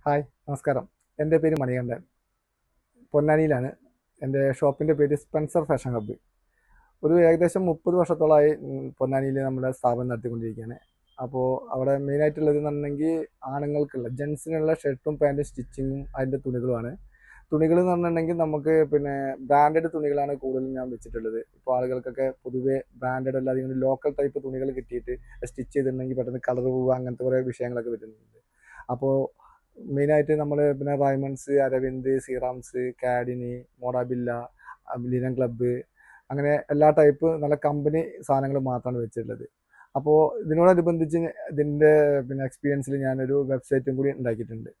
Hi, നമസ്കാരം. എൻ്റെ പേര് മണികണ്ഠൻ. പൊന്നാനിയിലാണ്. എൻ്റെ ഷോപ്പിൻ്റെ പേര് സ്പെൻസർ ഫാഷൻ ഹബ്ബ്. ഒരു ഏകദേശം 30 വർഷത്തോളമായി പൊന്നാനിയിൽ നമ്മുടെ സ്ഥാപനം നടത്തിക്കൊണ്ടിരിക്കുകയാണ്. അപ്പോൾ അവിടെ മെയിനായിട്ടുള്ളതെന്ന് പറഞ്ഞിട്ടുണ്ടെങ്കിൽ ആണുങ്ങൾക്കുള്ള ജെൻസിനുള്ള ഷർട്ടും പാൻറ്റും സ്റ്റിച്ചിങ്ങും അതിൻ്റെ തുണികളുമാണ്. തുണികൾ എന്ന് പറഞ്ഞിട്ടുണ്ടെങ്കിൽ നമുക്ക് ബ്രാൻഡഡ് തുണികളാണ് കൂടുതലും ഞാൻ വെച്ചിട്ടുള്ളത്. ഇപ്പോൾ ആളുകൾക്കൊക്കെ പൊതുവേ ബ്രാൻഡഡ് അല്ലാതെ ഇങ്ങനെ ലോക്കൽ ടൈപ്പ് തുണികൾ കിട്ടിയിട്ട് സ്റ്റിച്ച് ചെയ്തിട്ടുണ്ടെങ്കിൽ പെട്ടെന്ന് കളർ പോവുക അങ്ങനത്തെ കുറേ വിഷയങ്ങളൊക്കെ വരുന്നുണ്ട്. അപ്പോൾ മെയിനായിട്ട് നമ്മൾ റൈമണ്ട്സ്, അരവിന്ദ്, സീറാംസ്, കാഡിനി, മോഡാബില്ല, ലിനൻ ക്ലബ്ബ്, അങ്ങനെ എല്ലാ ടൈപ്പ് നല്ല കമ്പനി സാധനങ്ങൾ മാത്രമാണ് വെച്ചിട്ടുള്ളത്. അപ്പോൾ ഇതിനോടനുബന്ധിച്ച് ഇതിൻ്റെ എക്സ്പീരിയൻസിൽ ഞാനൊരു വെബ്സൈറ്റും കൂടി ഉണ്ടാക്കിയിട്ടുണ്ട്.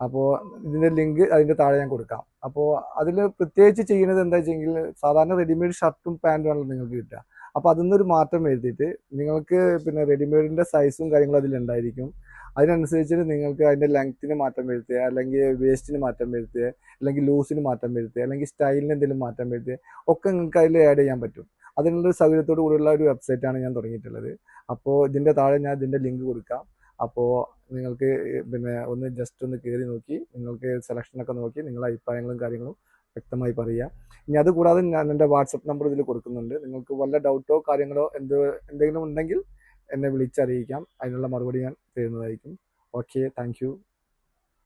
അപ്പോൾ ഇതിൻ്റെ ലിങ്ക് അതിൻ്റെ താഴെ ഞാൻ കൊടുക്കാം. അപ്പോൾ അതിൽ പ്രത്യേകിച്ച് ചെയ്യുന്നത് എന്താ വെച്ചെങ്കിൽ സാധാരണ റെഡിമെയ്ഡ് ഷർട്ടും പാൻറ്റും ആണല്ലോ നിങ്ങൾക്ക് കിട്ടുക. അപ്പോൾ അതിൽ നിന്നൊരു മാറ്റം വരുത്തിയിട്ട് നിങ്ങൾക്ക് റെഡിമെയ്ഡിൻ്റെ സൈസും കാര്യങ്ങളും അതിലുണ്ടായിരിക്കും. അതിനനുസരിച്ചിട്ട് നിങ്ങൾക്ക് അതിൻ്റെ ലെങ്ത്തിന് മാറ്റം വരുത്തുക, അല്ലെങ്കിൽ വേസ്റ്റിന് മാറ്റം വരുത്തുക, അല്ലെങ്കിൽ ലൂസിന് മാറ്റം വരുത്തുക, അല്ലെങ്കിൽ സ്റ്റൈലിന് എന്തെങ്കിലും മാറ്റം വരുത്തുക, ഒക്കെ നിങ്ങൾക്ക് അതിൽ ആഡ് ചെയ്യാൻ പറ്റും. അതിനുള്ളൊരു സൗകര്യത്തോടു കൂടിയുള്ള ഒരു വെബ്സൈറ്റാണ് ഞാൻ തുടങ്ങിയിട്ടുള്ളത്. അപ്പോൾ ഇതിൻ്റെ താഴെ ഞാൻ ഇതിൻ്റെ ലിങ്ക് കൊടുക്കാം. അപ്പോൾ നിങ്ങൾക്ക് ഒന്ന് ജസ്റ്റ് ഒന്ന് കയറി നോക്കി നിങ്ങൾക്ക് സെലക്ഷനൊക്കെ നോക്കി നിങ്ങളുടെ അഭിപ്രായങ്ങളും കാര്യങ്ങളും വ്യക്തമായി പറയുക. ഇനി അതുകൂടാതെ ഞാൻ എൻ്റെ വാട്സപ്പ് നമ്പർ ഇതിൽ കൊടുക്കുന്നുണ്ട്. നിങ്ങൾക്ക് വല്ല ഡൗട്ടോ കാര്യങ്ങളോ എന്തെങ്കിലും ഉണ്ടെങ്കിൽ എന്നെ വിളിച്ചറിയിക്കാം. അതിനുള്ള മറുപടി ഞാൻ തരുന്നതായിരിക്കും. Okay, thank you.